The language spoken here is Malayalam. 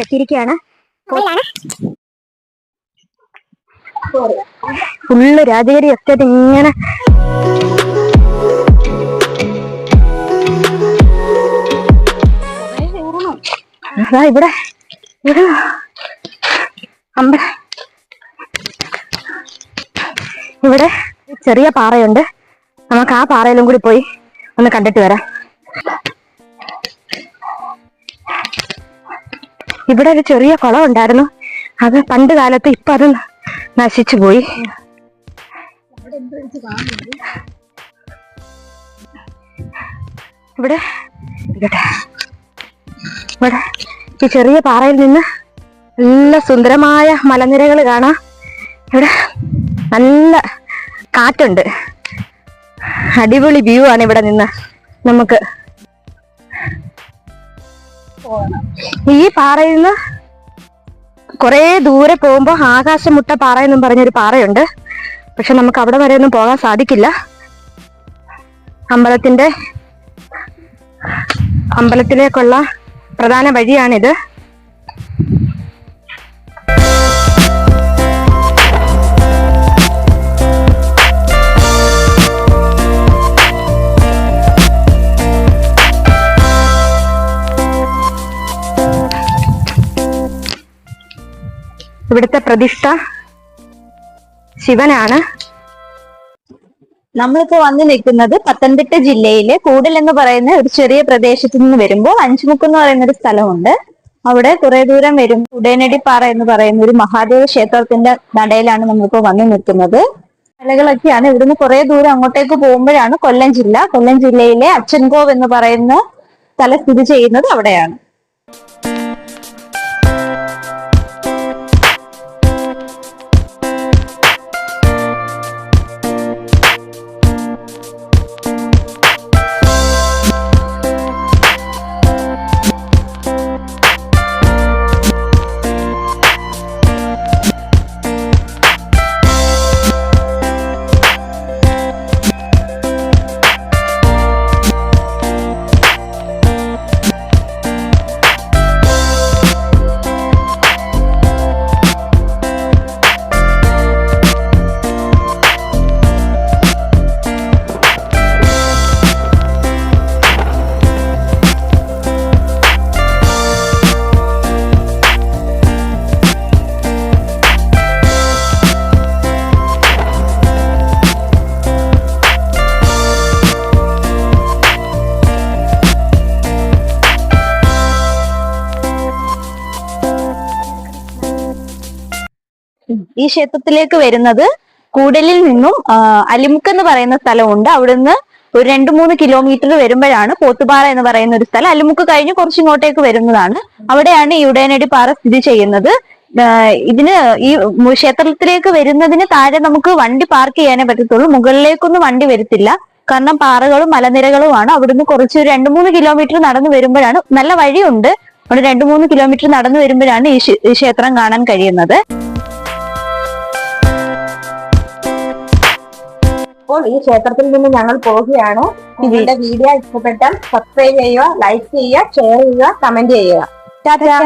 എത്തിയിരിക്കുകയാണ്. ഫുള്ള് രാജഗിരി എസ്റ്റേറ്റ് ഇങ്ങനെ ഇവിടെ ഒരു ഇവിടെ ചെറിയ പാറയുണ്ട്. നമുക്ക് ആ പാറയിലും കൂടി പോയി ഒന്ന് കണ്ടിട്ട് വരാം. ഇവിടെ ഒരു ചെറിയ കുളം ഉണ്ടായിരുന്നു. അത് പണ്ട് കാലത്ത് ഇപ്പൊ അത് നശിച്ചു പോയി. ഇവിടെ ഇവിടെ ഈ ചെറിയ പാറയിൽ നിന്ന് നല്ല സുന്ദരമായ മലനിരകൾ കാണാം. ഇവിടെ നല്ല കാറ്റുണ്ട്. അടിപൊളി വ്യൂ ആണ് ഇവിടെ നിന്ന്. നമുക്ക് ഈ പാറയിൽ നിന്ന് കുറെ ദൂരെ പോകുമ്പോ ആകാശമുട്ട പാറ എന്നും പറഞ്ഞൊരു പാറയുണ്ട്. പക്ഷെ നമുക്ക് അവിടെ വരെ ഒന്നും പോകാൻ സാധിക്കില്ല. അമ്പലത്തിലേക്കുള്ള പ്രധാന വഴിയാണിത്. ഇവിടുത്തെ പ്രതിഷ്ഠ ശിവനാണ്. നമ്മളിപ്പോ വന്ന് നിൽക്കുന്നത് പത്തനംതിട്ട ജില്ലയിലെ കൂടൽ എന്ന് പറയുന്ന ഒരു ചെറിയ പ്രദേശത്ത് നിന്ന് വരുമ്പോൾ അഞ്ചുമുക്ക് എന്ന് പറയുന്ന ഒരു സ്ഥലമുണ്ട്. അവിടെ കുറെ ദൂരം വരും ഉടയനടിപ്പാറ എന്ന് പറയുന്ന ഒരു മഹാദേവ ക്ഷേത്രത്തിന്റെ നടയിലാണ് നമ്മളിപ്പോ വന്ന് നിൽക്കുന്നത്. മലകളൊക്കെയാണ്. ഇവിടുന്ന് കുറെ ദൂരം അങ്ങോട്ടേക്ക് പോകുമ്പോഴാണ് കൊല്ലം ജില്ല. കൊല്ലം ജില്ലയിലെ അച്ചൻകോവ് എന്ന് പറയുന്ന സ്ഥലം സ്ഥിതി ചെയ്യുന്നത് അവിടെയാണ്. ഈ ക്ഷേത്രത്തിലേക്ക് വരുന്നത് കൂടലിൽ നിന്നും അലിമുക്ക് എന്ന് പറയുന്ന സ്ഥലമുണ്ട്. അവിടുന്ന് ഒരു 2-3 കിലോമീറ്റർ വരുമ്പോഴാണ് പോത്തുപാറ എന്ന് പറയുന്ന ഒരു സ്ഥലം. അലിമുക്ക് കഴിഞ്ഞ് കുറച്ചിങ്ങോട്ടേക്ക് വരുന്നതാണ്. അവിടെയാണ് ഈ ഉടയനടി പാറ സ്ഥിതി ചെയ്യുന്നത്. ഇതിന് ഈ ക്ഷേത്രത്തിലേക്ക് വരുന്നതിന് താഴെ നമുക്ക് വണ്ടി പാർക്ക് ചെയ്യാനേ പറ്റത്തുള്ളൂ. മുകളിലേക്കൊന്നും വണ്ടി വരത്തില്ല. കാരണം പാറകളും മലനിരകളുമാണ്. അവിടുന്ന് കുറച്ച് 2-3 കിലോമീറ്റർ നടന്നു വരുമ്പോഴാണ്, നല്ല വഴിയുണ്ട്, അവിടെ 2-3 കിലോമീറ്റർ നടന്നു വരുമ്പോഴാണ് ഈ ക്ഷേത്രം കാണാൻ കഴിയുന്നത്. അപ്പോൾ ഈ ക്ഷേത്രത്തിൽ നിന്ന് ഞങ്ങൾ പോവുകയാണ്. നിങ്ങളുടെ വീഡിയോ ഇഷ്ടപ്പെട്ടാൽ സബ്സ്ക്രൈബ് ചെയ്യുക, ലൈക്ക് ചെയ്യുക, ഷെയർ ചെയ്യുക, കമന്റ് ചെയ്യുക. ടാറ്റാ.